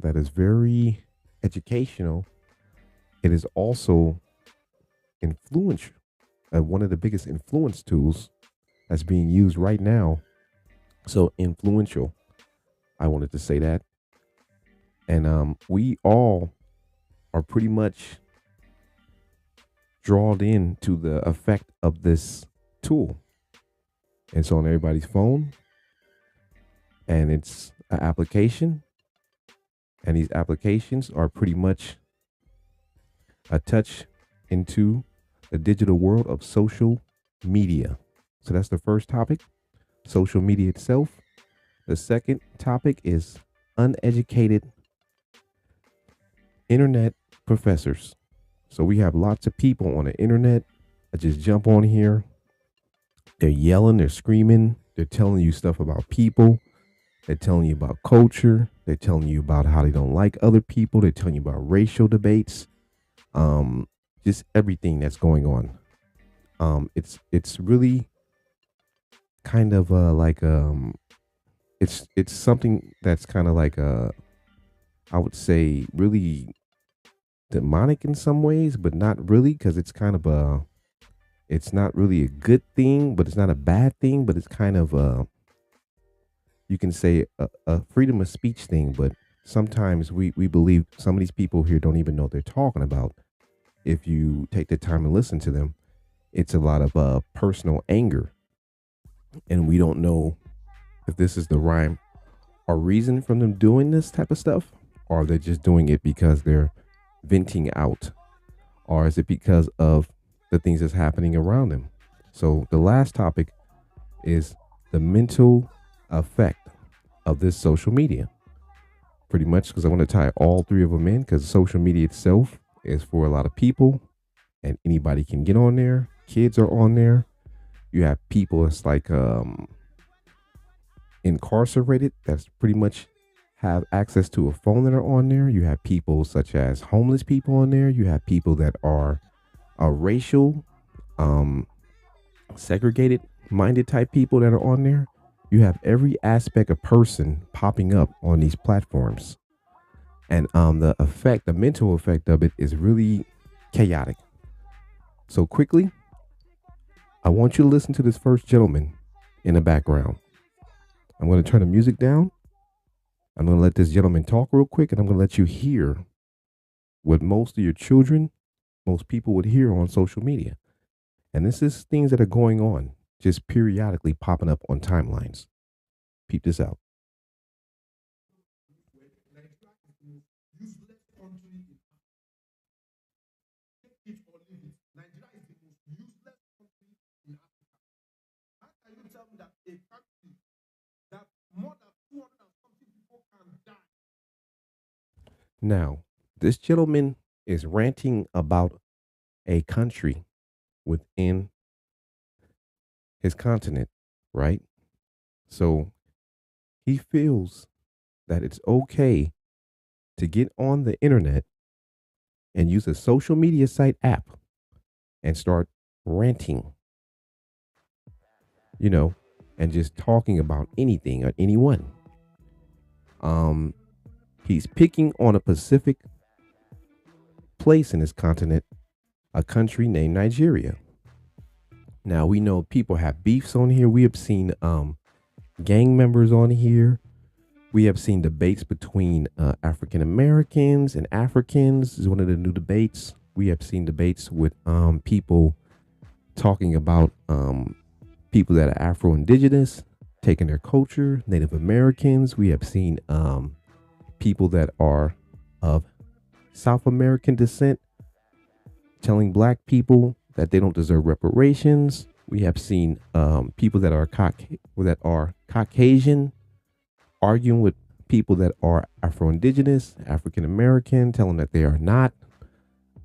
that is very educational. It is also influential. One of the biggest influence tools that's being used right now. So influential. I wanted to say that, and we all are pretty much drawn in to the effect of this tool. It's on everybody's phone, and it's an application, and these applications are pretty much a touch into the digital world of social media. So that's the first topic, social media itself. The second topic is uneducated internet professors. So we have lots of people on the internet that just jump on here. They're yelling, they're screaming, they're telling you stuff about people, they're telling you about culture, they're telling you about how they don't like other people, they're telling you about racial debates, um, just everything that's going on. It's really kind of like it's something that's kind of like I would say really demonic in some ways, but not really because it's kind of a it's not really a good thing, but it's not a bad thing, but it's kind of you can say a freedom of speech thing, but sometimes we believe some of these people here don't even know what they're talking about. If you take the time and listen to them, it's a lot of personal anger, and we don't know if this is the rhyme or reason from them doing this type of stuff, or they're just doing it because they're venting out, or is it because of the things that's happening around them? So the last topic is the mental effect of this social media. Pretty much because I want to tie all three of them in because social media itself is for a lot of people and anybody can get on there. Kids are on there. You have people that's like incarcerated that's pretty much have access to a phone that are on there. You have people such as homeless people on there. You have people that are racial, um, segregated minded type people that are on there. You have every aspect of person popping up on these platforms. And the effect, the mental effect of it is really chaotic. So quickly, I want you to listen to this first gentleman in the background. I'm going to turn the music down. I'm going to let this gentleman talk real quick, and I'm going to let you hear what most of your children, most people would hear on social media. And this is things that are going on, just periodically popping up on timelines. Peep this out. Now, this gentleman is ranting about a country within his continent, right? So he feels that it's okay to get on the internet and use a social media site app and start ranting, you know, and just talking about anything or anyone. Um, he's picking on a specific place in this continent, a country named Nigeria. Now we know people have beefs on here. We have seen gang members on here. We have seen debates between African Americans and Africans. This is one of the new debates. We have seen debates with people talking about people that are Afro Indigenous, taking their culture, Native Americans. We have seen people that are of South American descent telling black people that they don't deserve reparations. We have seen people that are Caucasian arguing with people that are Afro Indigenous, African American, telling that they are not.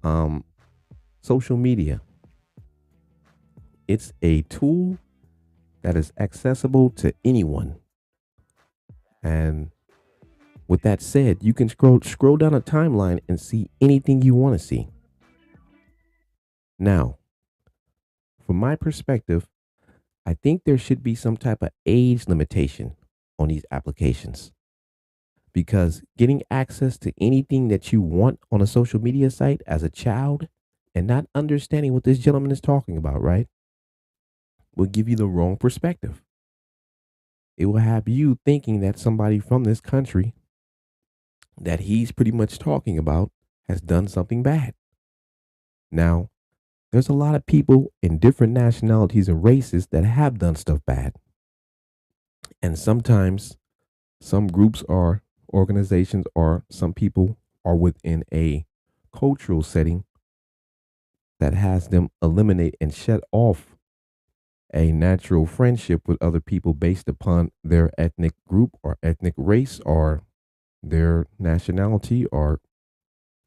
Um, Social media, it's a tool that is accessible to anyone. And with that said, you can scroll down a timeline and see anything you want to see. Now, from my perspective, I think there should be some type of age limitation on these applications because getting access to anything that you want on a social media site as a child and not understanding what this gentleman is talking about, right, will give you the wrong perspective. It will have you thinking that somebody from this country that he's pretty much talking about has done something bad. Now, there's a lot of people in different nationalities and races that have done stuff bad. And sometimes some groups or organizations or some people are within a cultural setting that has them eliminate and shut off a natural friendship with other people based upon their ethnic group or ethnic race or their nationality or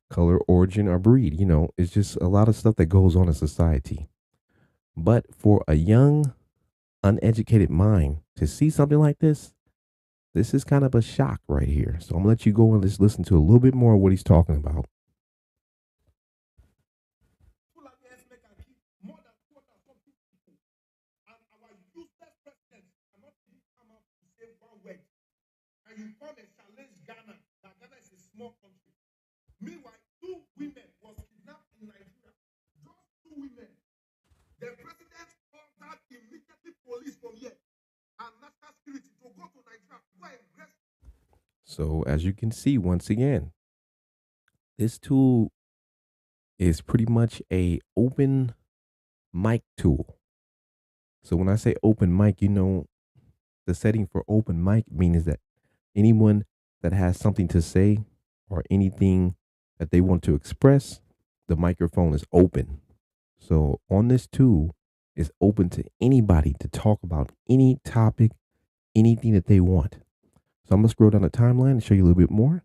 color, origin, or breed. It's just a lot of stuff that goes on in society. But for a young, uneducated mind to see something like this is kind of a shock right here. So I'm gonna let you go and just listen to a little bit more of what he's talking about. So as you can see, once again, this tool is pretty much a open mic tool. So when I say open mic, the setting for open mic means that anyone that has something to say or anything that they want to express, the microphone is open. So on this tool is open to anybody to talk about any topic, anything that they want. So I'm gonna scroll down the timeline and show you a little bit more.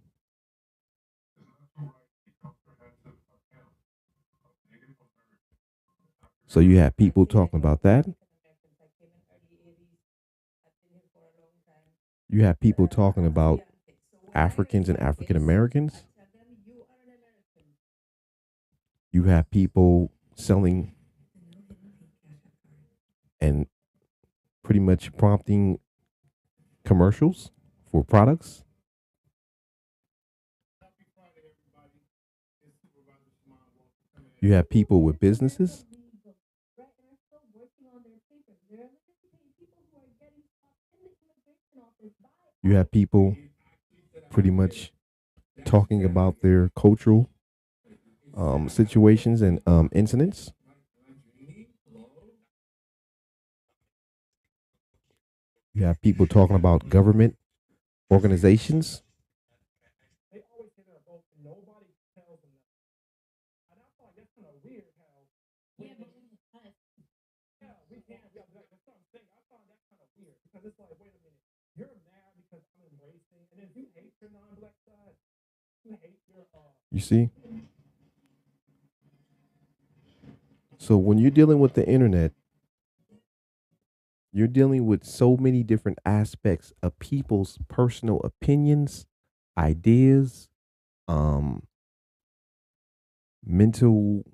So you have people talking about that. You have people talking about Africans and African Americans. You have people selling and pretty much prompting commercials for products. You have people with businesses. You have people pretty much talking about their cultural situations and incidents. You have people talking about government organizations. You see? So when you're dealing with the internet, you're dealing with so many different aspects of people's personal opinions, ideas, um, mental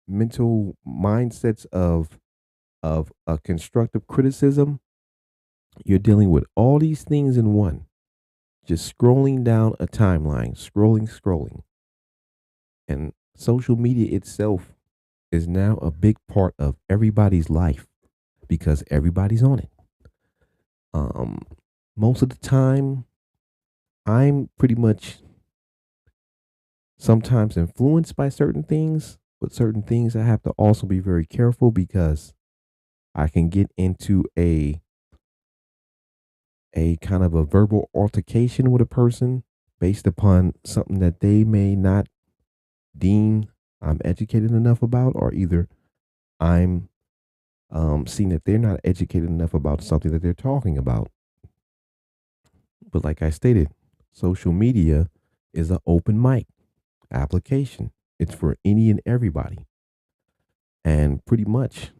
mental mindsets of a constructive criticism. You're dealing with all these things in one. Just scrolling down a timeline, scrolling. And social media itself is now a big part of everybody's life because everybody's on it. Um, Most of the time, I'm pretty much sometimes influenced by certain things, but certain things I have to also be very careful because I can get into a kind of a verbal altercation with a person based upon something that they may not deem I'm educated enough about, or either I'm seeing that they're not educated enough about something that they're talking about. But like I stated, social media is an open mic application. It's for any and everybody. And pretty much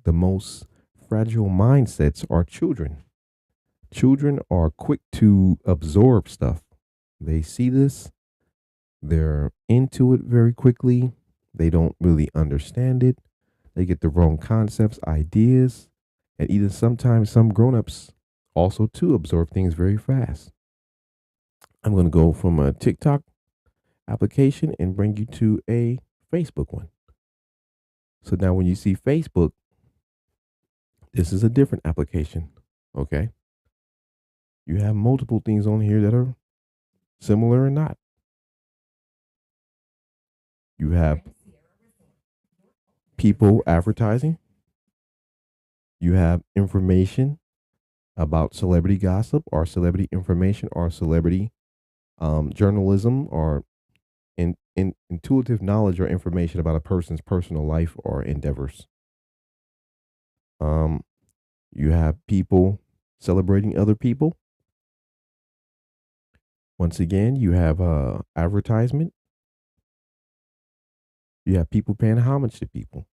the most fragile mindsets are children. Children are quick to absorb stuff. They see this, they're into it very quickly. They don't really understand it. They get the wrong concepts, ideas, and even sometimes some grown-ups also too absorb things very fast. I'm going to go from a TikTok application and bring you to a Facebook one. So now when you see Facebook, this is a different application. Okay. You have multiple things on here that are similar or not. You have people advertising, you have information about celebrity gossip or celebrity information or celebrity journalism or intuitive knowledge or information about a person's personal life or endeavors. Um, you have people celebrating other people. Once again, you have advertisement. You have people paying homage to people.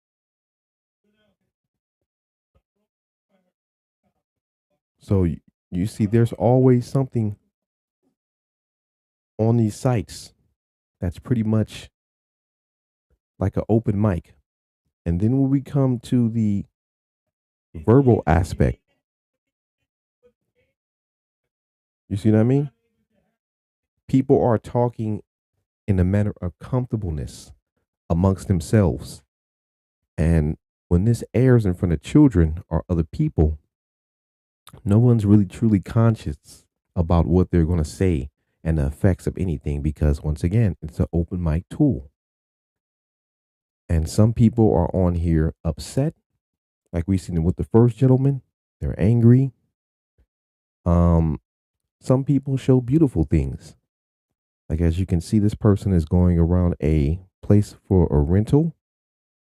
So you see, there's always something on these sites that's pretty much like an open mic. And then when we come to the verbal aspect, you see what I mean? People are talking in a manner of comfortableness amongst themselves. And when this airs in front of children or other people, no one's really truly conscious about what they're going to say and the effects of anything because, once again, it's an open mic tool. And some people are on here upset, like we seen with the first gentleman. They're angry. Um, some people show beautiful things. Like as you can see, this person is going around a place for a rental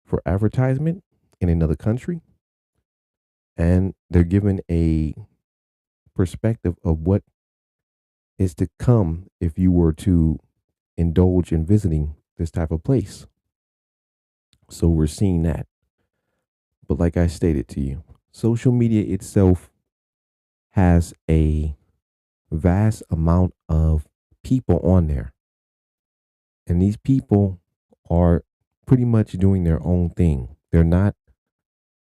for advertisement in another country. And they're given a perspective of what is to come if you were to indulge in visiting this type of place. So we're seeing that. But like I stated to you, social media itself has a vast amount of people on there. And these people are pretty much doing their own thing. They're not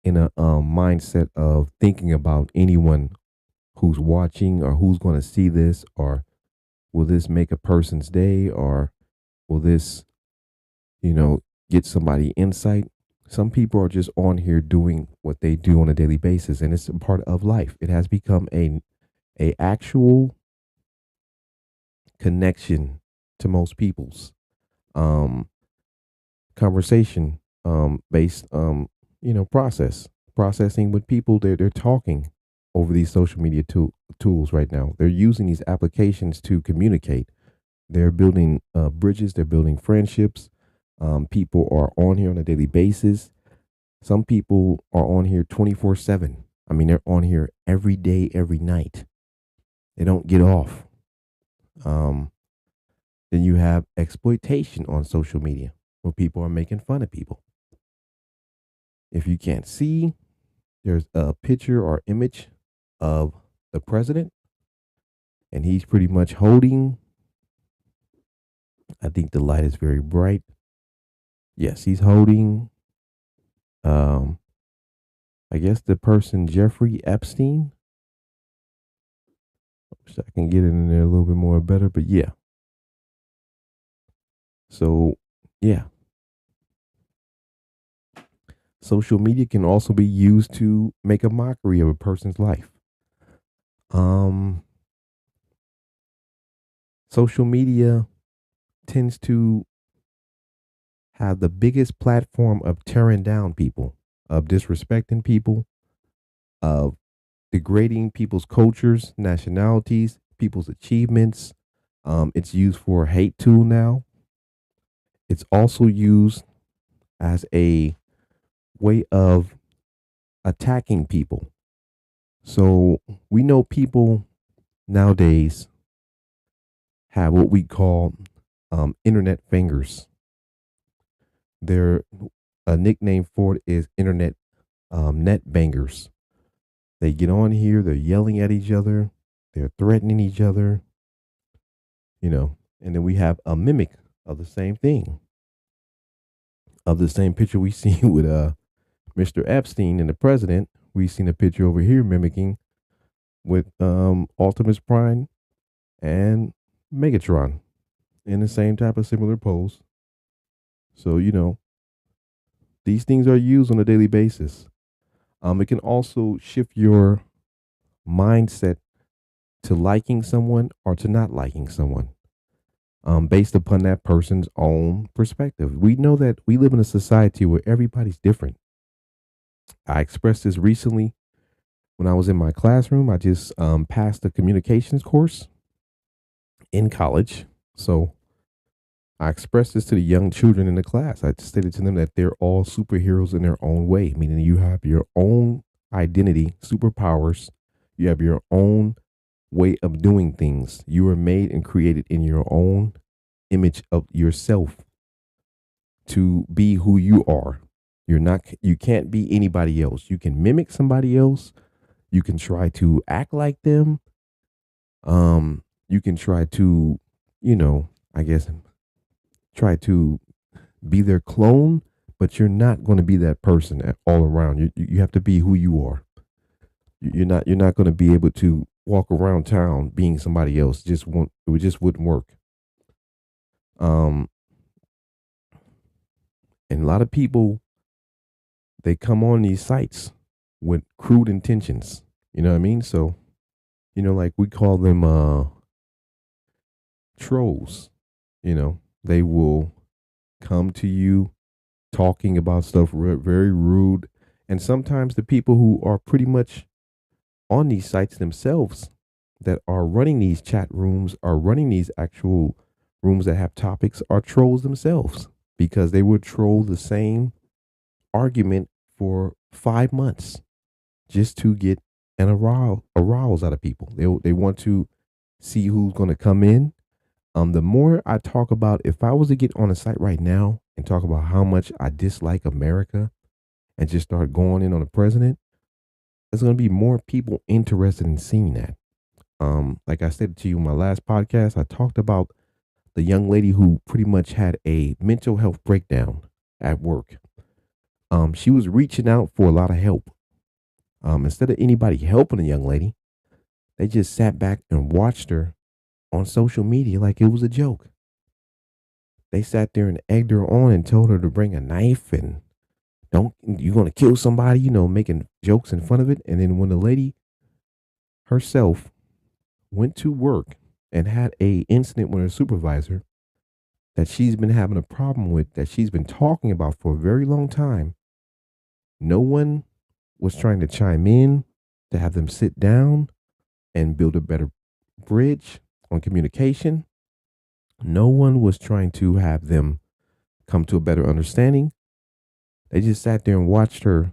in a mindset of thinking about anyone who's watching or who's going to see this or will this make a person's day or will this, you know, get somebody insight. Some people are just on here doing what they do on a daily basis, and it's a part of life. It has become a actual connection to most people's um conversation based processing with people. They're talking over these social media tools right now. They're using these applications to communicate. They're building bridges. They're building friendships. People are on here on a daily basis. Some people are on here 24/7. I mean, they're on here every day, every night. They don't get off. Um, then you have exploitation on social media where people are making fun of people. If you can't see, there's a picture or image of the president, and he's pretty much holding. I think the light is very bright. Yes, he's holding. Um, I guess the person Jeffrey Epstein. Wish I can get it in there a little bit more better, but yeah. So yeah, social media can also be used to make a mockery of a person's life. Um, Social media tends to have the biggest platform of tearing down people, of disrespecting people, of degrading people's cultures, nationalities, people's achievements. It's used for a hate tool now. It's also used as a way of attacking people. So we know people nowadays have what we call internet fingers. Their a nickname for it is internet net bangers. They get on here, they're yelling at each other, they're threatening each other, and then we have a mimic of the same thing, of the same picture we see with Mr. Epstein and the president. We've seen a picture over here mimicking with Optimus Prime and Megatron in the same type of similar pose. So, these things are used on a daily basis. It can also shift your mindset to liking someone or to not liking someone, based upon that person's own perspective. We know that we live in a society where everybody's different. I expressed this recently when I was in my classroom. I just passed a communications course in college. So I expressed this to the young children in the class. I stated to them that they're all superheroes in their own way, meaning you have your own identity, superpowers, you have your own way of doing things. You were made and created in your own image of yourself to be who you are. You can't be anybody else. You can mimic somebody else. You can try to act like them. You can try to, I guess try to be their clone, but you're not going to be that person all around. You have to be who you are. You're not going to be able to walk around town being somebody else. Just wouldn't work. Um, and a lot of people, they come on these sites with crude intentions. You know what I mean? So, like we call them trolls. They will come to you talking about stuff very rude. And sometimes the people who are pretty much on these sites themselves, that are running these chat rooms, are running these actual rooms that have topics, are trolls themselves, because they would troll the same argument for 5 months just to get an arouse out of people. They want to see who's going to come in. The more I talk about, if I was to get on a site right now and talk about how much I dislike America and just start going in on the president, there's going to be more people interested in seeing that. Like I said to you in my last podcast, I talked about the young lady who pretty much had a mental health breakdown at work. She was reaching out for a lot of help. Instead of anybody helping the young lady, they just sat back and watched her on social media like it was a joke. They sat there and egged her on and told her to bring a knife and don't you're gonna kill somebody, making jokes in front of it. And then when the lady herself went to work and had a incident with her supervisor that she's been having a problem with, that she's been talking about for a very long time, no one was trying to chime in to have them sit down and build a better bridge on communication. No one was trying to have them come to a better understanding. They just sat there and watched her,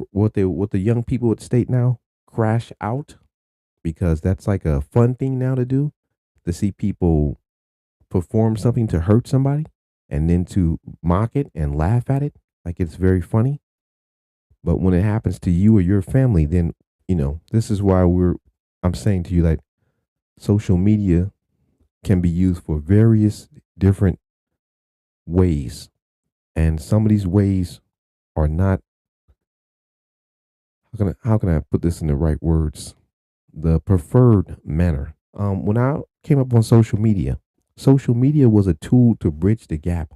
what the young people would state now, crash out, because that's like a fun thing now to do, to see people perform something to hurt somebody and then to mock it and laugh at it like it's very funny. But when it happens to you or your family, then, this is why I'm saying to you that social media can be used for various different ways. And some of these ways are not, how can I put this in the right words? The preferred manner. When I came up on social media was a tool to bridge the gap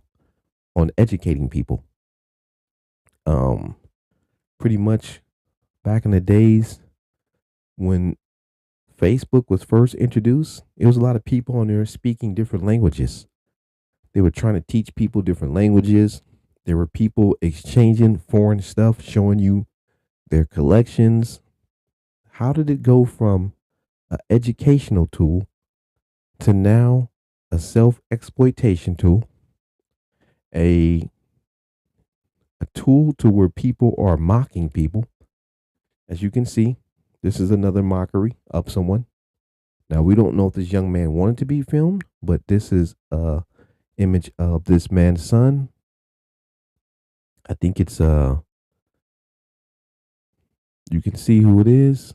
on educating people. Um, Pretty much back in the days when Facebook was first introduced, it was a lot of people on there speaking different languages. They were trying to teach people different languages. There were people exchanging foreign stuff, showing you their collections. How did it go from an educational tool to now a self exploitation tool, a a tool to where people are mocking people? As you can see, this is another mockery of someone. Now we don't know if this young man wanted to be filmed, but this is a image of this man's son. I think it's you can see who it is.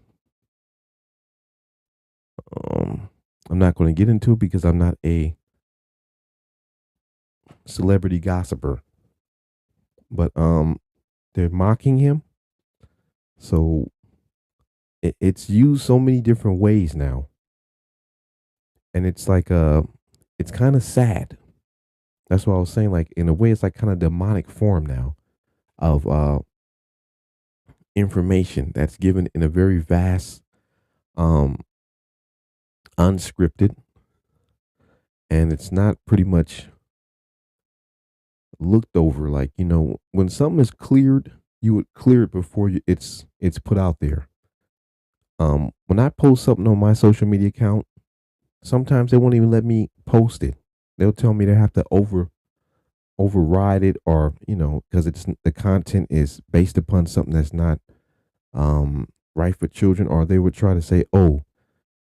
I'm not going to get into it because I'm not a celebrity gossiper, but they're mocking him. So it's used so many different ways now, and it's like it's kind of sad. That's what I was saying. Like in a way, it's like kind of demonic form now of information that's given in a very vast, um, unscripted, and it's not pretty much looked over. Like when something is cleared, you would clear it before it's put out there. When I post something on my social media account, sometimes they won't even let me post it. They'll tell me they have to override it, or because it's the content is based upon something that's not right for children, or they would try to say, oh,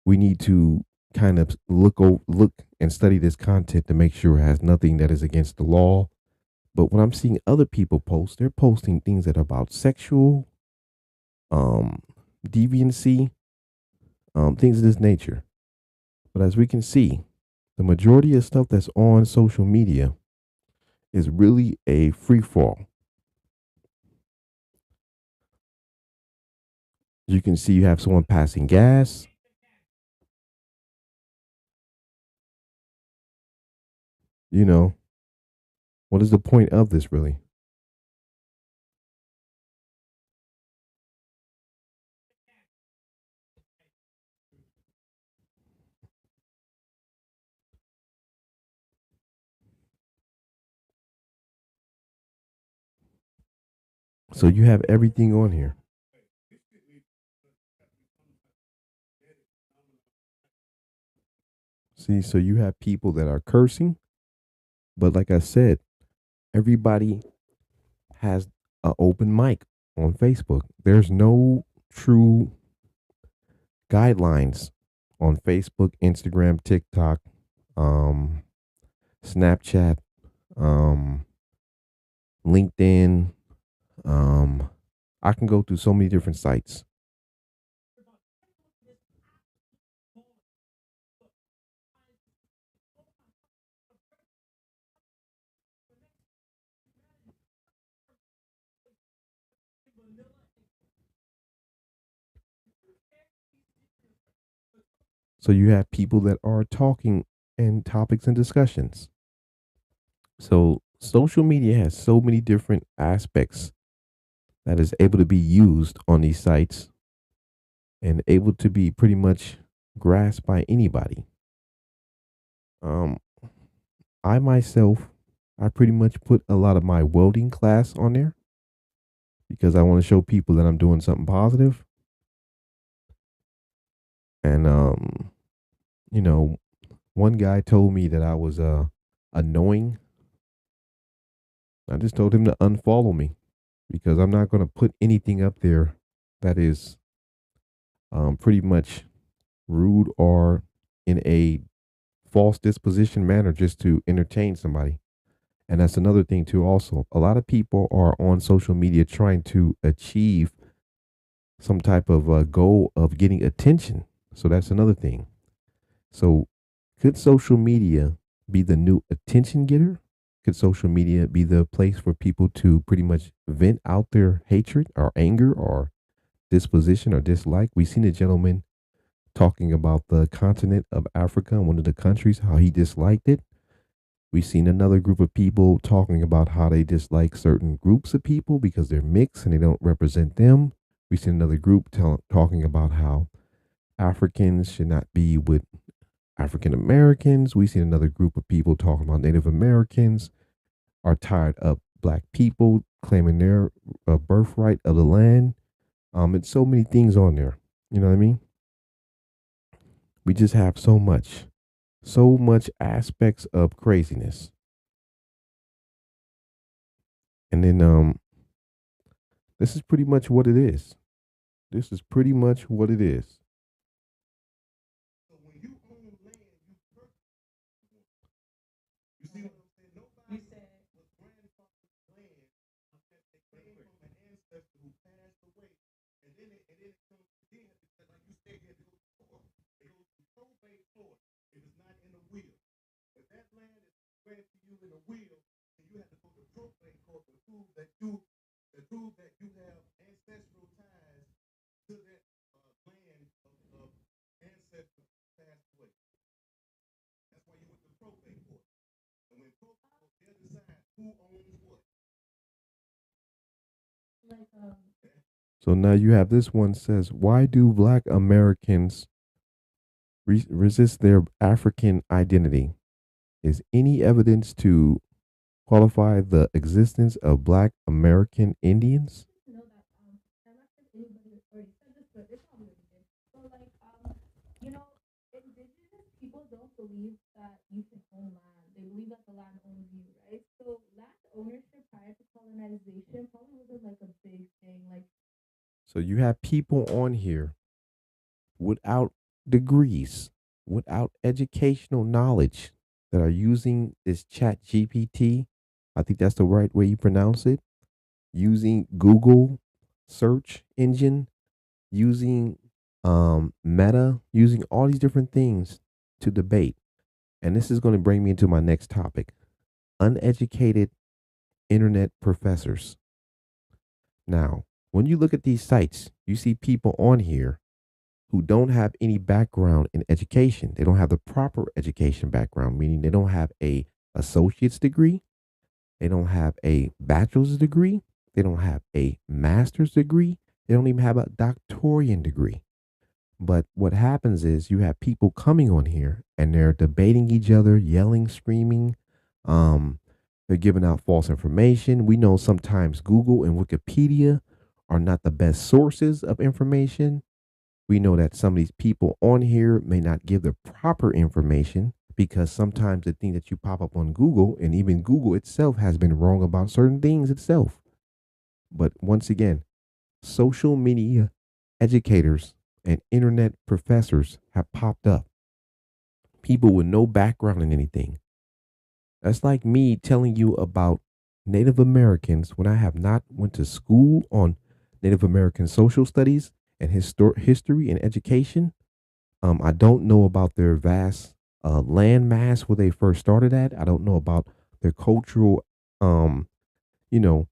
we need to kind of look and study this content to make sure it has nothing that is against the law. But when I'm seeing other people post, they're posting things that are about sexual um deviancy, things of this nature. But as we can see, the majority of stuff that's on social media is really a free fall. You can see you have someone passing gas. You know, what is the point of this really? So you have everything on here. See, so you have people that are cursing, but like I said, everybody has an open mic on Facebook. There's no true guidelines on Facebook, Instagram, TikTok, um, Snapchat, um, LinkedIn. Um, I can go through so many different sites. So you have people that are talking and topics and discussions. So social media has so many different aspects that is able to be used on these sites and able to be pretty much grasped by anybody. Um, I myself, I pretty much put a lot of my welding class on there because I want to show people that I'm doing something positive. And you know, one guy told me that I was annoying. I just told him to unfollow me because I'm not going to put anything up there that is pretty much rude or in a false disposition manner just to entertain somebody. And that's another thing too. Also, a lot of people are on social media trying to achieve some type of goal of getting attention. So that's another thing. So could social media be the new attention getter? Could social media be the place for people to pretty much vent out their hatred or anger or disposition or dislike? We've seen a gentleman talking about the continent of Africa and one of the countries, how he disliked it. We've seen another group of people talking about how they dislike certain groups of people because they're mixed and they don't represent them. We've seen another group talking about how Africans should not be with African Americans. We've seen another group of people talking about Native Americans are tired of black people claiming their birthright of the land. And so many things on there. You know what I mean? We just have so much aspects of craziness. And then this is pretty much what it is. This is pretty much what it is. So now you have this one says, why do Black Americans resist their African identity? Is any evidence to qualify the existence of Black American Indians? So you have people on here without degrees, without educational knowledge that are using this chat GPT. I think that's the right way you pronounce it. Using Google search engine, using Meta, using all these different things to debate. And this is going to bring me into my next topic: uneducated internet professors. Now, when you look at these sites, you see people on here who don't have any background in education. They don't have the proper education background, meaning they don't have a associate's degree, they don't have a bachelor's degree, they don't have a master's degree, they don't even have a doctorate degree. But what happens is you have people coming on here and they're debating each other, yelling, screaming. Um, they're giving out false information. We know sometimes Google and Wikipedia are not the best sources of information. We know that some of these people on here may not give the proper information because sometimes the thing that you pop up on Google and even Google itself has been wrong about certain things itself. But once again, social media educators and internet professors have popped up. People with no background in anything. That's like me telling you about Native Americans when I have not went to school on Native American social studies and history and education. I don't know about their vast land mass where they first started at. I don't know about their cultural, um, you know,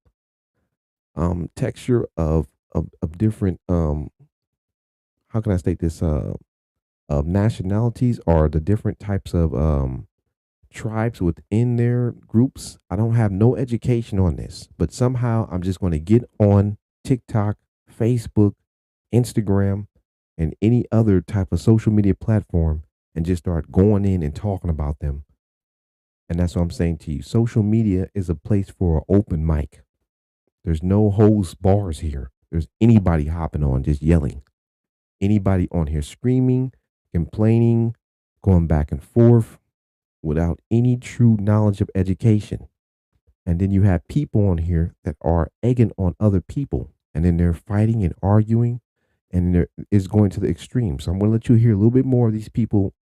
texture of different. How can I state this? Of nationalities or the different types of tribes within their groups. I don't have no education on this, but somehow I'm just going to get on TikTok, Facebook, Instagram, and any other type of social media platform and just start going in and talking about them. And that's what I'm saying to you. Social media is a place for an open mic. There's no holds bars here. There's anybody hopping on, just yelling. Anybody on here screaming, complaining, going back and forth without any true knowledge of education. And then you have people on here that are egging on other people. And then they're fighting and arguing. And it's going to the extreme. So I'm going to let you hear a little bit more of these people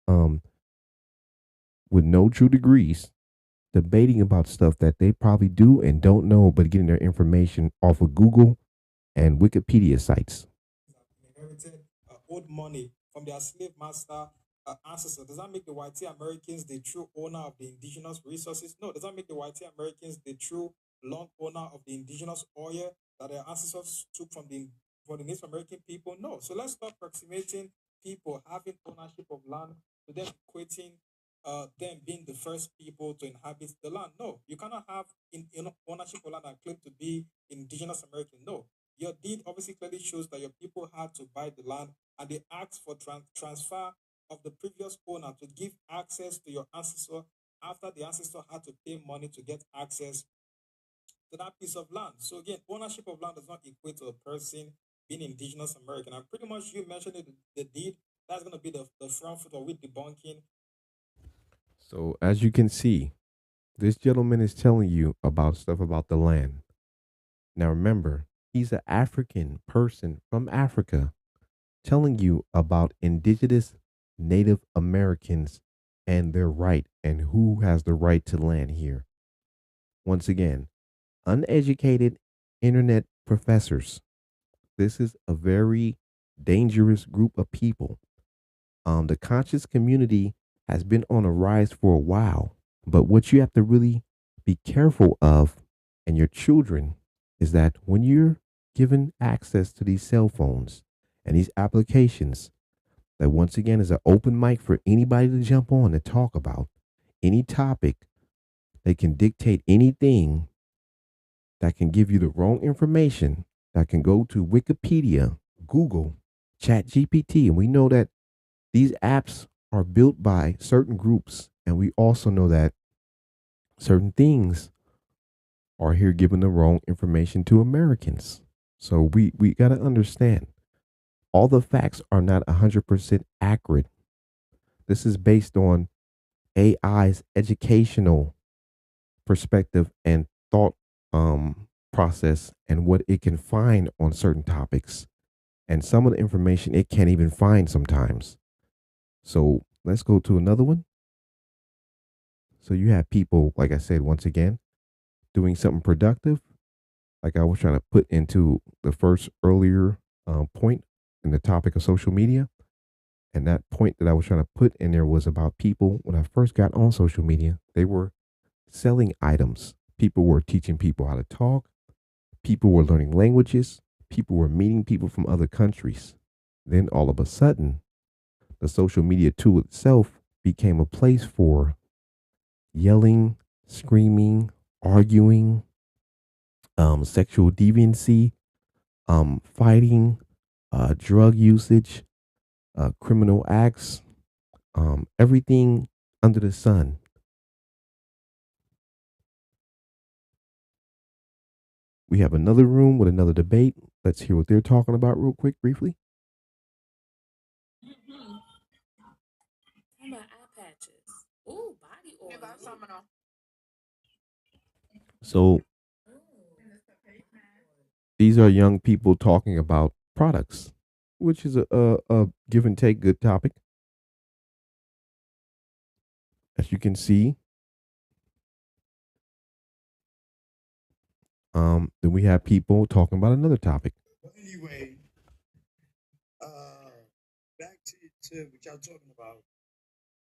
with no true degrees debating about stuff that they probably do and don't know, but getting their information off of Google and Wikipedia sites. Inherited old money from their slave master ancestors. Does that make the white Americans the true owner of the indigenous resources? No. Does that make the white Americans the true long owner of the indigenous oil that their ancestors took from the Native American people? No. So let's stop approximating people having ownership of land to them equating them being the first people to inhabit the land. No, you cannot have in ownership of land and claim to be indigenous American. No, your deed obviously clearly shows that your people had to buy the land and they asked for transfer of the previous owner to give access to your ancestor after the ancestor had to pay money to get access to that piece of land. So again, ownership of land does not equate to a person being indigenous American. And pretty much you mentioned it, the deed, that's going to be the front foot or with debunking. So as you can see, this gentleman is telling you about stuff about the land. Now remember, he's an African person from Africa telling you about indigenous Native Americans and their right and who has the right to land here. Once again, uneducated internet professors. This is a very dangerous group of people. The conscious community has been on a rise for a while, but what you have to really be careful of and your children is that when you're given access to these cell phones and these applications, that once again is an open mic for anybody to jump on and talk about. any topic. They can dictate anything that can give you the wrong information, that can go to Wikipedia, Google, Chat GPT. And we know that these apps are built by certain groups. And we also know that certain things are here giving the wrong information to Americans. So we got to understand all the facts are not 100% accurate. This is based on AI's educational perspective and thought process and what it can find on certain topics. And some of the information it can't even find sometimes. So let's go to another one. So you have people, like I said, once again, doing something productive, like I was trying to put into the first earlier point in the topic of social media. And that point that I was trying to put in there was about people when I first got on social media, they were selling items. People were teaching people how to talk. People were learning languages. People were meeting people from other countries. Then all of a sudden, the social media tool itself became a place for yelling, screaming, arguing, sexual deviancy, fighting, drug usage, criminal acts, everything under the sun. We have another room with another debate. Let's hear what they're talking about real quick, briefly. Talking about eye patches. Ooh, body oil. So these are young people talking about products, which is a give and take good topic. As you can see, then we have people talking about another topic. But anyway, back to what y'all talking about.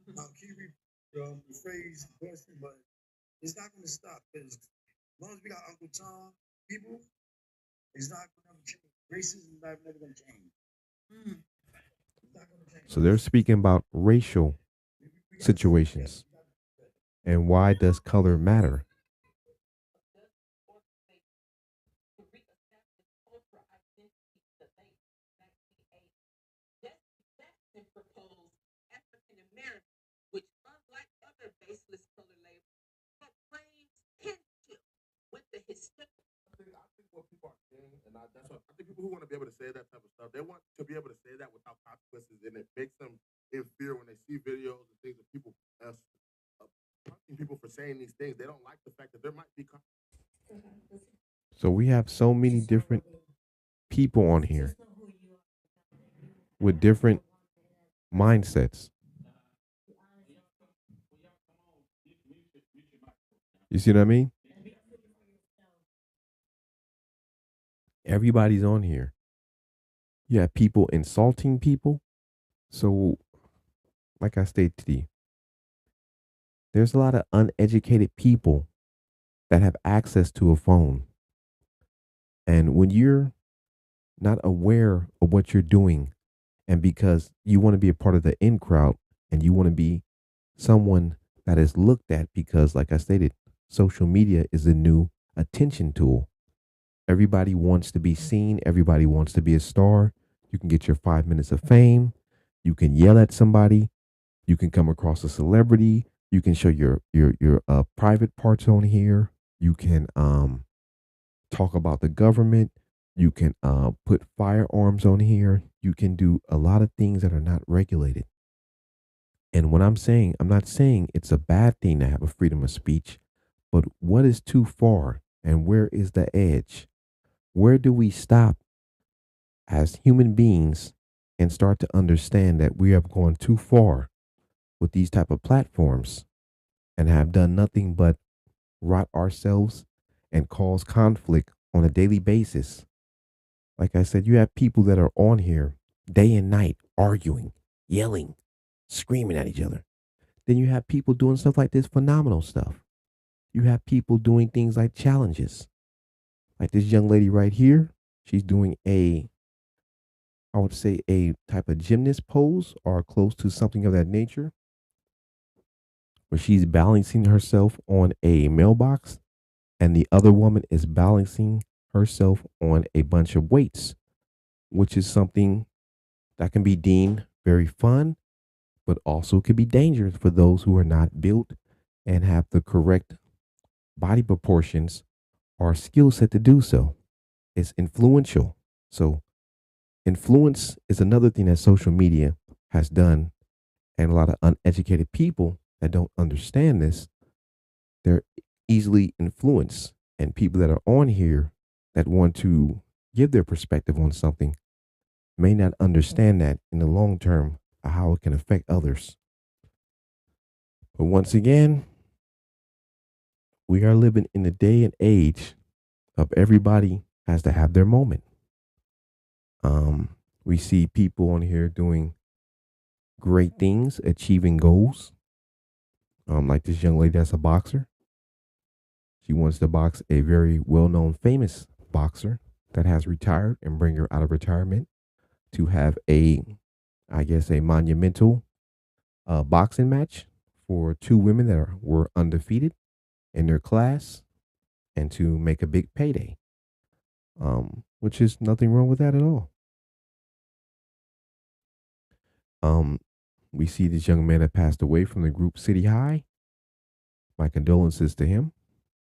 Can you rephrase the question? But it's not going to stop because as long as we got Uncle Tom, people, it's not going to change. Racism is never going to change. It's not going to change. So they're speaking about racial situations and why does color matter? Which, unlike other baseless color labels, proclaims kinship with the historical. I think what people are saying, and that's what I think people who want to be able to say that type of stuff, they want to be able to say that without consequences, and it makes them in fear when they see videos and things of people punching people for saying these things. They don't like the fact that there might be. So we have so many different people on here with different mindsets. You see what I mean? Everybody's on here. You have people insulting people. So, like I stated to you, there's a lot of uneducated people that have access to a phone. And when you're not aware of what you're doing, and because you want to be a part of the in crowd and you want to be someone that is looked at, because, like I stated, social media is a new attention tool. Everybody wants to be seen, everybody wants to be a star. You can get your 5 minutes of fame, you can yell at somebody, you can come across a celebrity, you can show your private parts on here, you can talk about the government, you can put firearms on here, you can do a lot of things that are not regulated. And what I'm saying, I'm not saying it's a bad thing to have a freedom of speech, but what is too far and where is the edge? Where do we stop as human beings and start to understand that we have gone too far with these type of platforms and have done nothing but rot ourselves and cause conflict on a daily basis? Like I said, you have people that are on here day and night arguing, yelling, screaming at each other. Then you have people doing stuff like this phenomenal stuff. You have people doing things like challenges. Like this young lady right here, she's doing I would say a type of gymnast pose or close to something of that nature. where she's balancing herself on a mailbox and the other woman is balancing herself on a bunch of weights, which is something that can be deemed very fun, but also could be dangerous for those who are not built and have the correct body proportions or skill set to do so. It's influential. So, influence is another thing that social media has done, and a lot of uneducated people that don't understand this, they're easily influenced. And people that are on here that want to give their perspective on something may not understand that in the long term how it can affect others. But once again, we are living in a day and age of everybody has to have their moment. We see people on here doing great things, achieving goals. Like this young lady that's a boxer. She wants to box a very well-known, famous boxer that has retired and bring her out of retirement to have a, I guess, a monumental boxing match for two women that were undefeated in their class and to make a big payday, which is nothing wrong with that at all. We see this young man that passed away from the group City High. My condolences to him.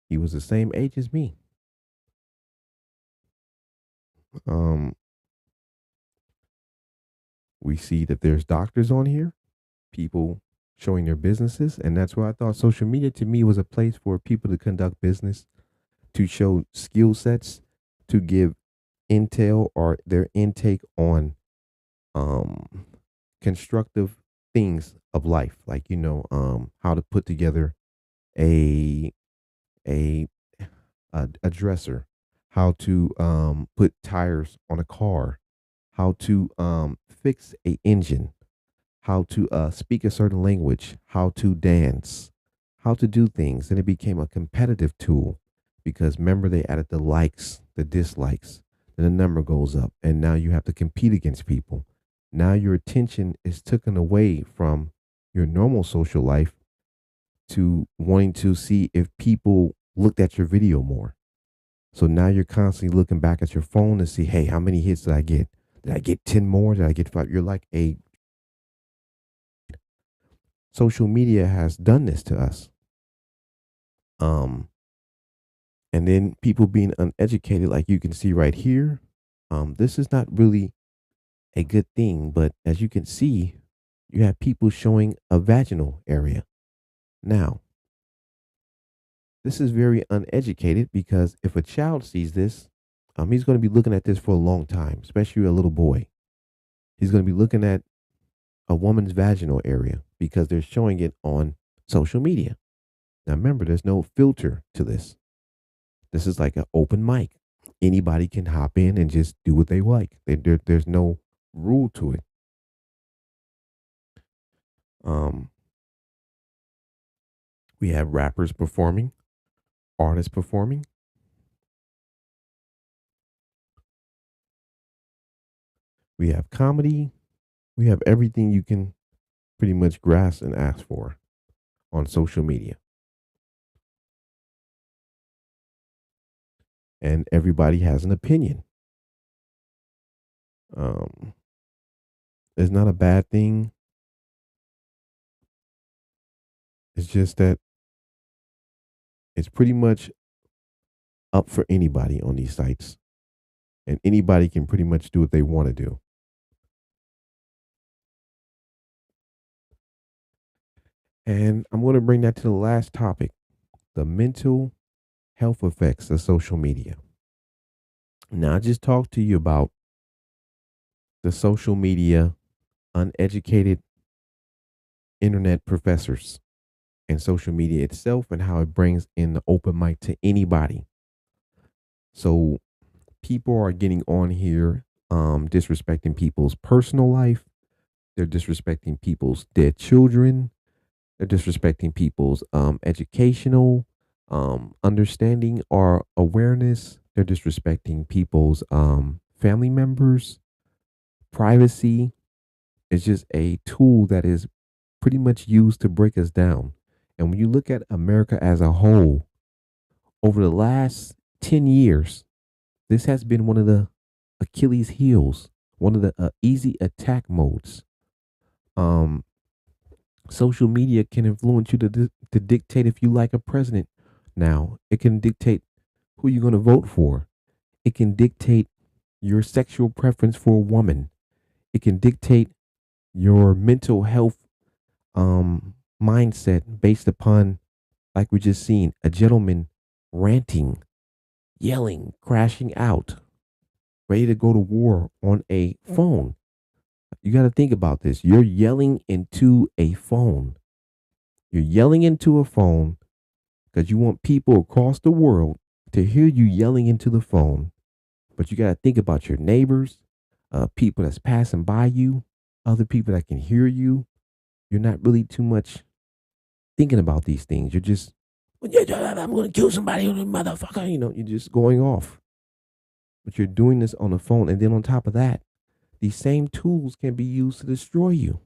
He was the same age as me. We see that there's doctors on here, people showing their businesses, and that's why I thought social media to me was a place for people to conduct business, to show skill sets, to give intel or their intake on constructive things of life, like how to put together a a a dresser, how to put tires on a car, how to fix a engine, how to speak a certain language, how to dance, how to do things. And it became a competitive tool because remember they added the likes, the dislikes, and the number goes up. And now you have to compete against people. Now your attention is taken away from your normal social life to wanting to see if people looked at your video more. So now you're constantly looking back at your phone to see, hey, how many hits did I get? Did I get 10 more? Did I get 5? You're like a social media has done this to us. And then people being uneducated, like you can see right here. This is not really a good thing, but as you can see, you have people showing a vaginal area. Now, this is very uneducated because if a child sees this, he's going to be looking at this for a long time, especially a little boy. He's going to be looking at a woman's vaginal area because they're showing it on social media. Now, remember, there's no filter to this. This is like an open mic. Anybody can hop in and just do what they like. There's no rule to it. We have rappers performing, artists performing. We have comedy. We have everything you can pretty much grasp and ask for on social media. And everybody has an opinion. It's not a bad thing. It's just that it's pretty much up for anybody on these sites. And anybody can pretty much do what they want to do. And I'm going to bring that to the last topic, the mental health effects of social media. Now, I just talked to you about the social media, uneducated internet professors, and social media itself, and how it brings in the open mic to anybody. So, people are getting on here, disrespecting people's personal life. They're disrespecting people's dead children. They're disrespecting people's educational understanding or awareness. They're disrespecting people's family members. Privacy is just a tool that is pretty much used to break us down. And when you look at America as a whole, over the last 10 years, this has been one of the Achilles heels, one of the easy attack modes. Um, Social media can influence you to dictate if you like a president. Now, it can dictate who you're going to vote for. It can dictate your sexual preference for a woman. It can dictate your mental health mindset based upon, like we just seen, a gentleman ranting, yelling, crashing out, ready to go to war on a phone. You got to think about this. You're yelling into a phone. You're yelling into a phone because you want people across the world to hear you yelling into the phone. But you got to think about your neighbors, people that's passing by you, other people that can hear you. You're not really too much thinking about these things. You're just, I'm going to kill somebody, motherfucker. You're just going off. But you're doing this on the phone. And then on top of that, these same tools can be used to destroy you.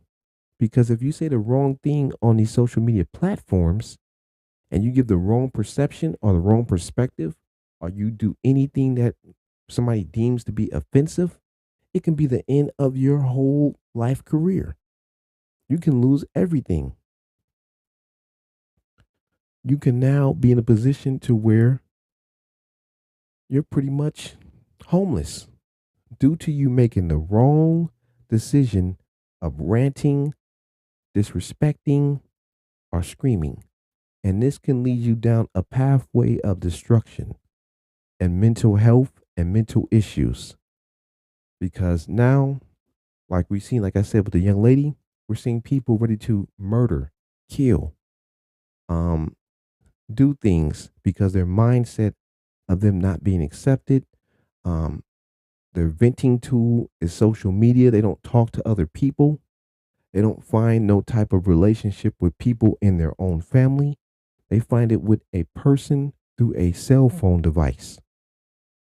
Because if you say the wrong thing on these social media platforms and you give the wrong perception or the wrong perspective, or you do anything that somebody deems to be offensive, it can be the end of your whole life career. You can lose everything. You can now be in a position to where you're pretty much homeless due to you making the wrong decision of ranting, disrespecting, or screaming. And this can lead you down a pathway of destruction and mental health and mental issues. Because now, like we've seen, like I said, with the young lady, we're seeing people ready to murder, kill, do things because their mindset of them not being accepted. Um, their venting tool is social media. They don't talk to other people. They don't find no type of relationship with people in their own family. They find it with a person through a cell phone device.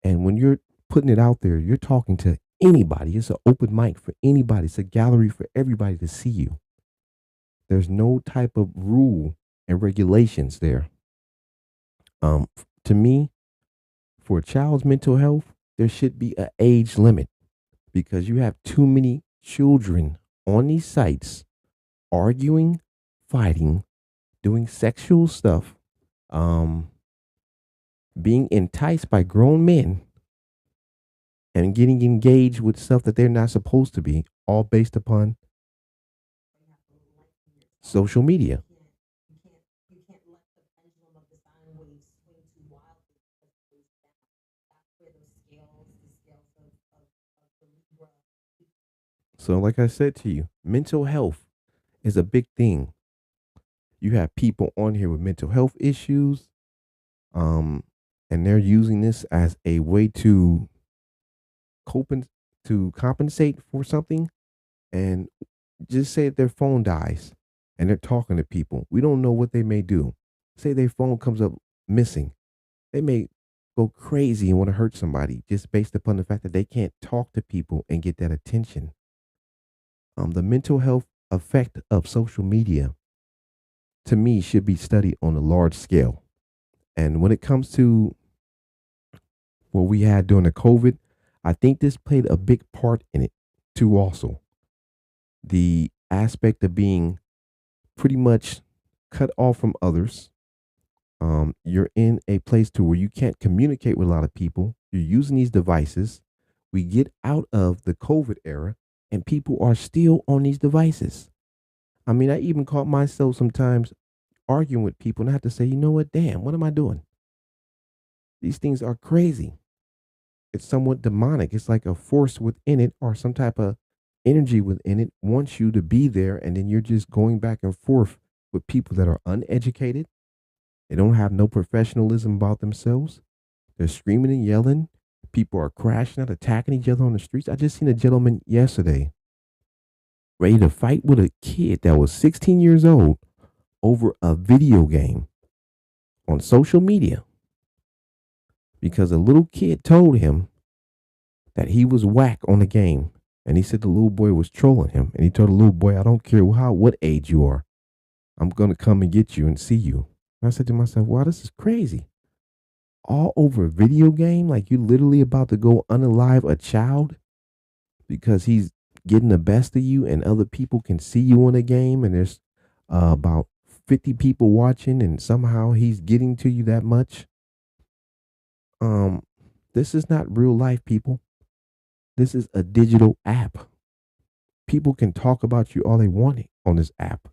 And when you're putting it out there, you're talking to anybody. It's an open mic for anybody. It's a gallery for everybody to see you. There's no type of rule and regulations there. To me, for a child's mental health, there should be an age limit because you have too many children on these sites arguing, fighting, doing sexual stuff, being enticed by grown men and getting engaged with stuff that they're not supposed to be, all based upon social media. So, like I said to you, mental health is a big thing. You have people on here with mental health issues, um, and they're using this as a way to coping to compensate for something. And just say if their phone dies and they're talking to people, we don't know what they may do. Say their phone comes up missing, they may go crazy and want to hurt somebody just based upon the fact that they can't talk to people and get that attention. The mental health effect of social media, to me, should be studied on a large scale. And when it comes to what we had during the COVID, I think this played a big part in it too. Also, the aspect of being pretty much cut off from others. You're in a place to where you can't communicate with a lot of people. You're using these devices. We get out of the COVID era, and people are still on these devices. I mean, I even caught myself sometimes arguing with people, and I have to say, you know what? Damn, what am I doing? These things are crazy. It's somewhat demonic. It's like a force within it, or some type of energy within it wants you to be there, and then you're just going back and forth with people that are uneducated. They don't have no professionalism about themselves. They're screaming and yelling. People are crashing out, attacking each other on the streets. I just seen a gentleman yesterday ready to fight with a kid that was 16 years old over a video game on social media because a little kid told him that he was whack on the game. And he said the little boy was trolling him. And he told the little boy, I don't care what age you are. I'm going to come and get you and see you. And I said to myself, wow, this is crazy. All over a video game? Like you literally about to go unalive a child because he's getting the best of you and other people can see you in a game and there's about 50 people watching and somehow he's getting to you that much. Um, this is not real life, people. This is a digital app. People can talk about you all they want on this app.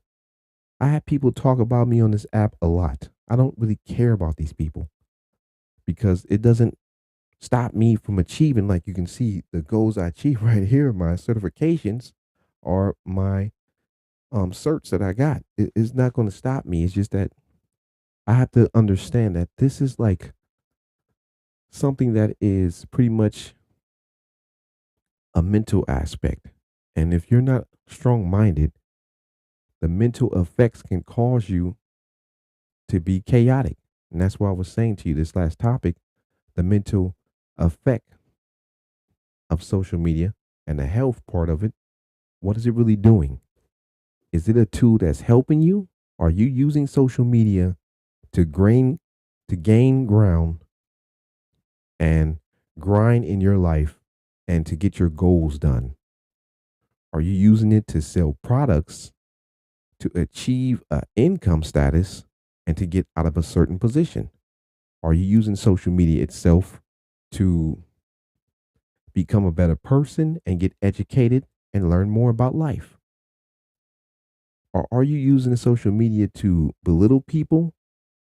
I have people talk about me on this app a lot. I don't really care about these people because it doesn't stop me from achieving. Like you can see the goals I achieve right here, my certifications or my certs that I got. It's not going to stop me. It's just that I have to understand that this is like something that is pretty much a mental aspect. And if you're not strong minded, the mental effects can cause you to be chaotic. And that's why I was saying to you this last topic, the mental effect of social media and the health part of it. What is it really doing? Is it a tool that's helping you? Are you using social media to gain ground and grind in your life and to get your goals done? Are you using it to sell products to achieve an income status and to get out of a certain position? Are you using social media itself to become a better person and get educated and learn more about life? Or are you using the social media to belittle people,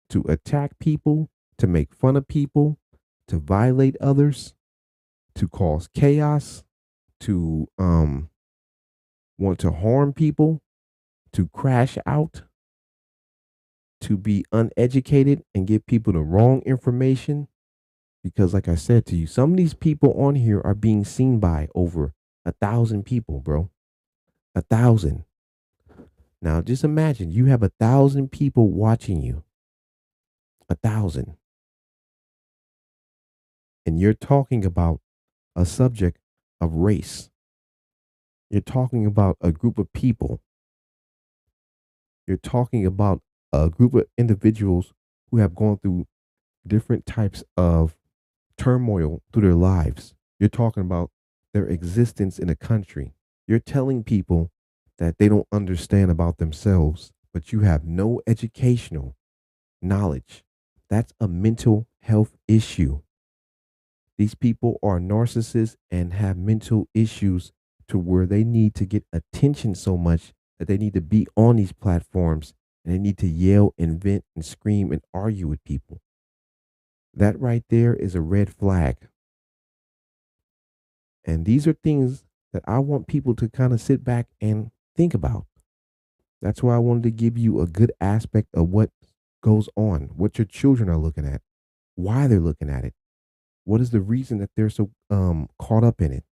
to attack people, to make fun of people, to violate others, to cause chaos, to want to harm people, to crash out, to be uneducated and give people the wrong information? Because, like I said to you, some of these people on here are being seen by over 1,000 people, bro. 1,000. Now, just imagine you have 1,000 people watching you. 1,000. And you're talking about a subject of race. You're talking about a group of people. You're talking about a group of individuals who have gone through different types of turmoil through their lives. You're talking about their existence in a country. You're telling people that they don't understand about themselves, but you have no educational knowledge. That's a mental health issue. These people are narcissists and have mental issues to where they need to get attention so much that they need to be on these platforms and they need to yell and vent and scream and argue with people. That right there is a red flag. And these are things that I want people to kind of sit back and think about. That's why I wanted to give you a good aspect of what goes on, what your children are looking at, why they're looking at it, what is the reason that they're so caught up in it.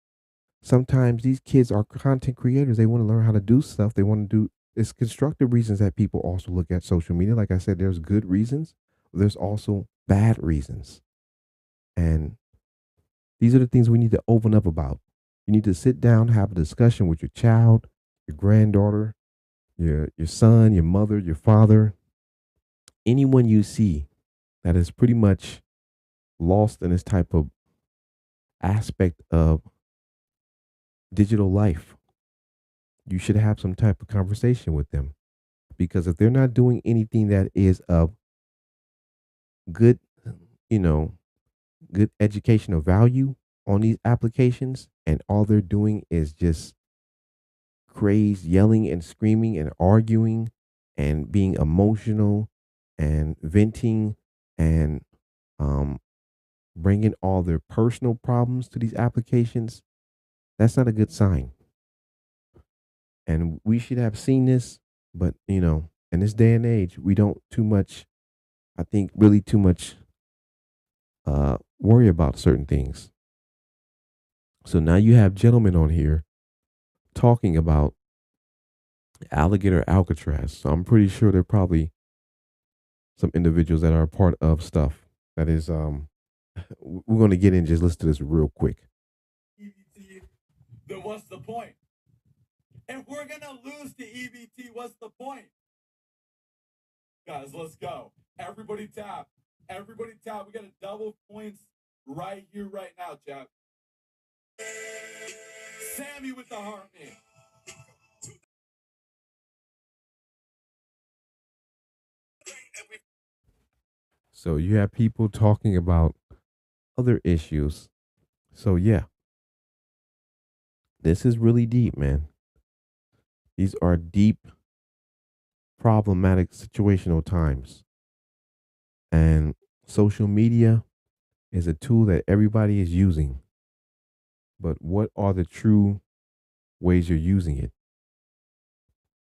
Sometimes these kids are content creators. They want to learn how to do stuff. They want to do it's constructive reasons that people also look at social media. Like I said, there's good reasons. There's also bad reasons. And these are the things we need to open up about. You need to sit down, have a discussion with your child, your granddaughter, your son, your mother, your father, anyone you see that is pretty much lost in this type of aspect of digital life. You should have some type of conversation with them because if they're not doing anything that is of good, you know, good educational value on these applications and all they're doing is just crazy yelling and screaming and arguing and being emotional and venting and um, bringing all their personal problems to these applications, that's not a good sign. And we should have seen this, but in this day and age, we don't too much, I think, really too much worry about certain things. So now you have gentlemen on here talking about alligator Alcatraz. So I'm pretty sure there are probably some individuals that are a part of stuff that is we're going to get in. Just listen to this real quick. Then what's the point? If we're gonna lose to EBT, what's the point? Guys, let's go. Everybody tap. Everybody tap. We got a double points right here, right now, chat. Sammy with the heart, man. So you have people talking about other issues. So yeah, this is really deep, man. These are deep, problematic, situational times. And social media is a tool that everybody is using. But what are the true ways you're using it?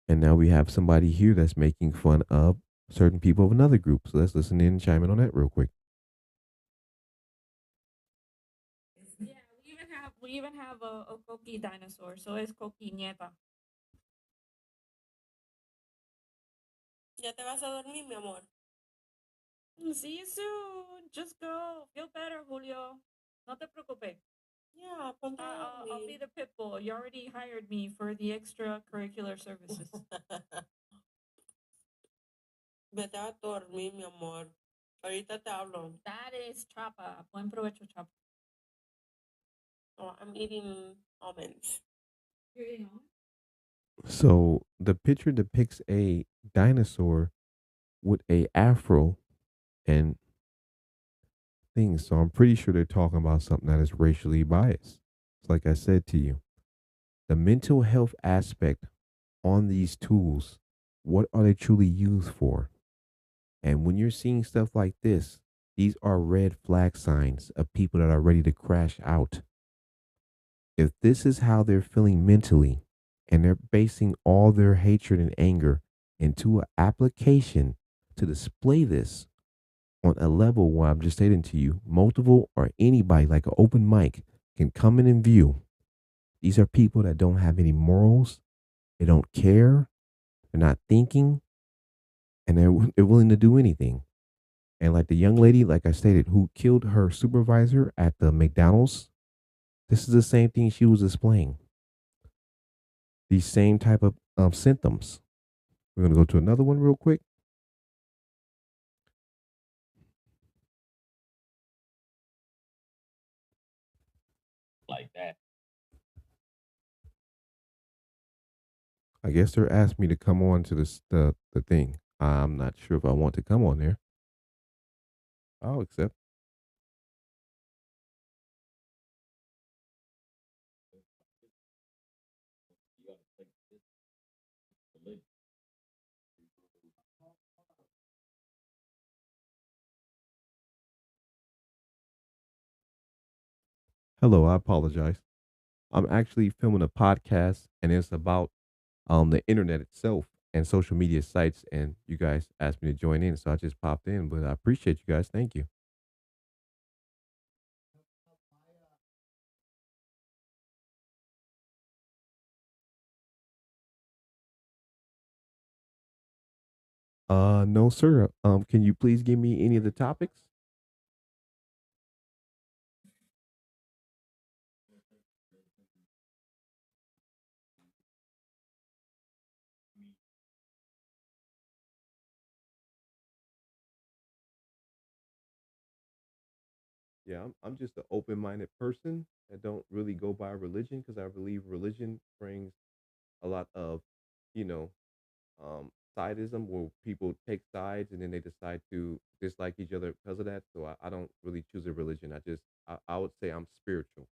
And now we have somebody here that's making fun of certain people of another group. So let's listen in and chime in on that real quick. Yeah, we even have a Koki dinosaur, so it's Koki nieta. Ya te vas a dormir, mi amor. See you soon. Just go. Feel better, Julio. No te preocupes. Yeah, ponte a I'll be dormir. the pit bull. You already hired me for the extracurricular services. Vete a dormir, mi amor. Ahorita te hablo. That is chapa. Buen provecho, chapa. Oh, I'm eating almonds. You're eating almonds? So the picture depicts a dinosaur with a afro and things. So I'm pretty sure they're talking about something that is racially biased. It's like I said to you, the mental health aspect on these tools, what are they truly used for? And when you're seeing stuff like this, these are red flag signs of people that are ready to crash out. If this is how they're feeling mentally and they're basing all their hatred and anger into an application to display this on a level where I'm just stating to you, multiple or anybody like an open mic can come in and view. These are people that don't have any morals, they don't care, they're not thinking, and they're willing to do anything. And like the young lady, like I stated, who killed her supervisor at the McDonald's, this is the same thing she was displaying. These same type of symptoms. We're gonna go to another one real quick. Like that. I guess they're asking me to come on to this the thing. I'm not sure if I want to come on there. I'll accept. Hello, I apologize. I'm actually filming a podcast and it's about the internet itself and social media sites, and you guys asked me to join in, so I just popped in, but I appreciate you guys. Thank you. No, sir. Can you please give me any of the topics? Yeah, I'm just an open-minded person. I don't really go by religion because I believe religion brings a lot of, you know, sidism where people take sides and then they decide to dislike each other because of that. So I don't really choose a religion. I would say I'm spiritual.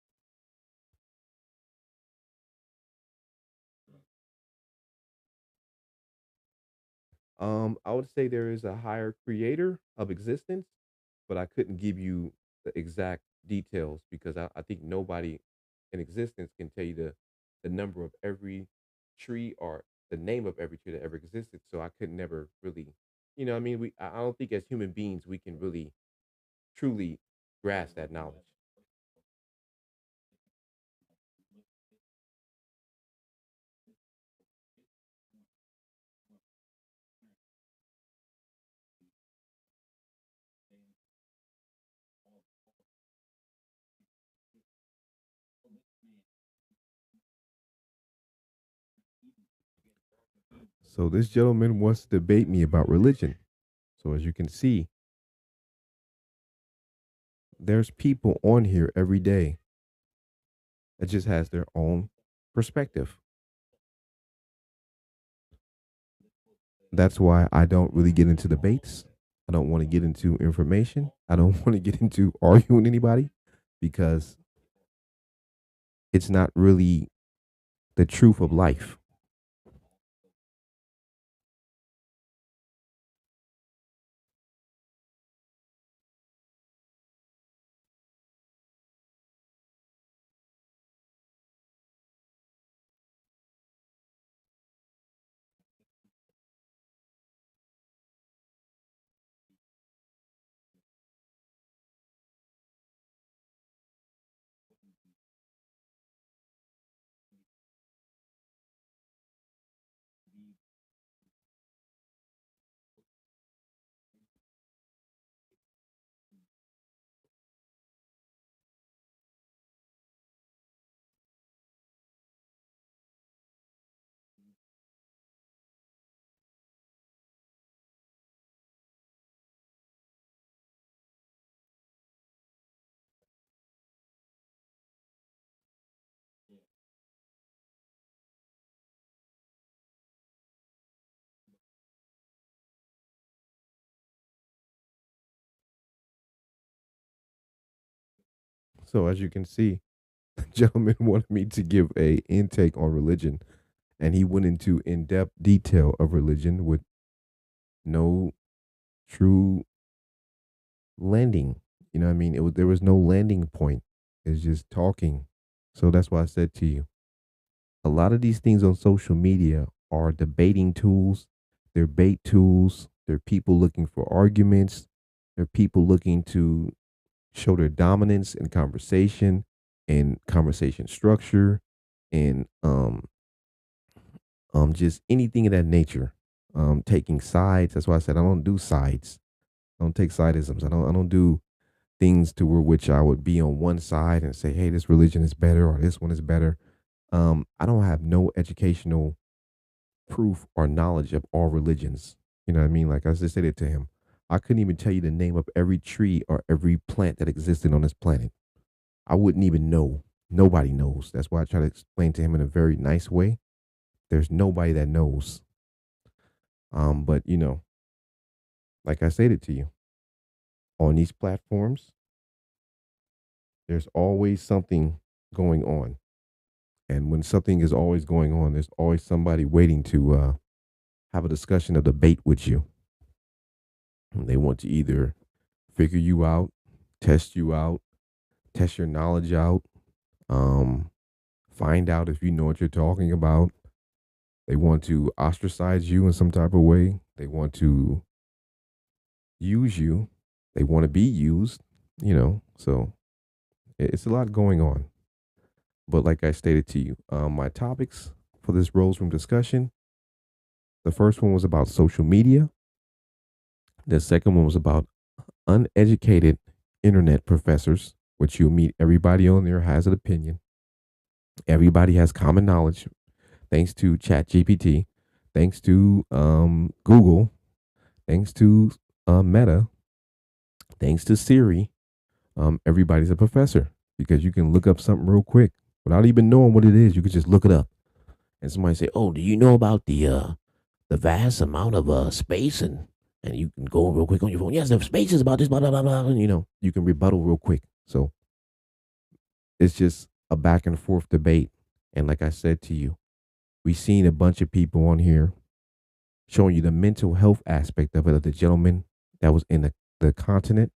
I would say there is a higher creator of existence, but I couldn't give you the exact details because I think nobody in existence can tell you the number of every tree or the name of every tree that ever existed. So I could never really, I mean, I don't think as human beings we can really truly grasp that knowledge. So this gentleman wants to debate me about religion. So as you can see, there's people on here every day that just has their own perspective. That's why I don't really get into debates. I don't want to get into information. I don't want to get into arguing with anybody because it's not really the truth of life. So as you can see, the gentleman wanted me to give a intake on religion, and he went into in-depth detail of religion with no true landing. You know what I mean? There was no landing point. It's just talking. So that's why I said to you, a lot of these things on social media are debating tools, they're bait tools, they're people looking for arguments, they're people looking to show their dominance in conversation and conversation structure and just anything of that nature. Taking sides. That's why I said I don't do sides. I don't take sidisms. I don't do things to where which I would be on one side and say, hey, this religion is better or this one is better. I don't have no educational proof or knowledge of all religions. You know what I mean? Like I just said it to him. I couldn't even tell you the name of every tree or every plant that existed on this planet. I wouldn't even know. Nobody knows. That's why I try to explain to him in a very nice way. There's nobody that knows. But like I stated to you, on these platforms, there's always something going on. And when something is always going on, there's always somebody waiting to have a discussion, a debate with you. And they want to either figure you out, test you out, test your knowledge out, um, find out if you know what you're talking about. They want to ostracize you in some type of way. They want to use you. They want to be used. So it's a lot going on. But like I stated to you, my topics for this Rose Room discussion, the first one was about social media. The second one was about uneducated internet professors, which you'll meet everybody on there has an opinion. Everybody has common knowledge thanks to ChatGPT, thanks to Google, thanks to Meta, thanks to Siri. Everybody's a professor because you can look up something real quick without even knowing what it is. You can just look it up, and somebody say, "Oh, do you know about the vast amount of space?" And you can go real quick on your phone. Yes, the space is about this, blah blah blah blah. And you can rebuttal real quick. So it's just a back and forth debate. And like I said to you, we've seen a bunch of people on here showing you the mental health aspect of it, of the gentleman that was in the continent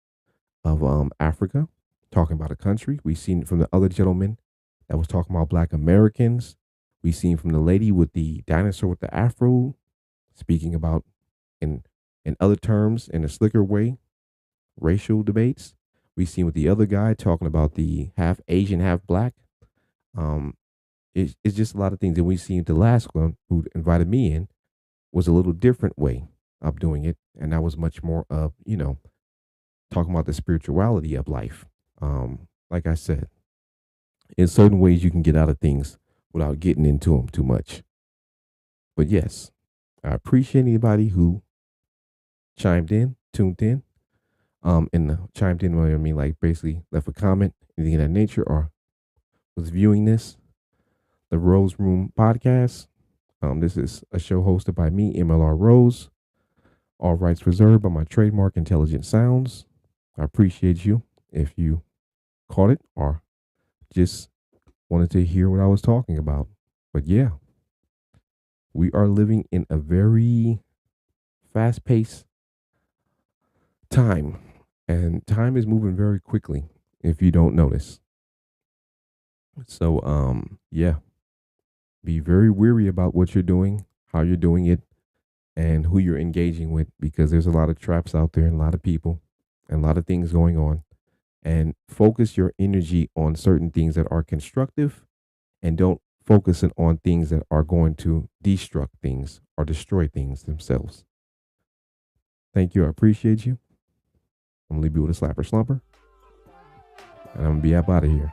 of Africa, talking about a country. We've seen it from the other gentleman that was talking about Black Americans. We've seen from the lady with the dinosaur with the afro, speaking about in other terms in a slicker way, racial debates. We've seen with the other guy talking about the half Asian, half Black. Um, it's just a lot of things. And we've seen the last one who invited me in was a little different way of doing it, and that was much more of talking about the spirituality of life. Like I said, in certain ways you can get out of things without getting into them too much. But yes, I appreciate anybody who chimed in, tuned in. And chimed in, what I mean, like basically left a comment, anything of that nature, or was viewing this, the Rose Room podcast. This is a show hosted by me, MLRose. All rights reserved by my trademark Intelligent Sounds. I appreciate you if you caught it or just wanted to hear what I was talking about. But yeah, we are living in a very fast paced time, and time is moving very quickly if you don't notice. So, yeah, be very weary about what you're doing, how you're doing it, and who you're engaging with, because there's a lot of traps out there and a lot of people and a lot of things going on. And focus your energy on certain things that are constructive, and don't focus it on things that are going to destruct things or destroy things themselves. Thank you. I appreciate you. I'm gonna leave you with a slapper slumper, and I'm gonna be up out of here.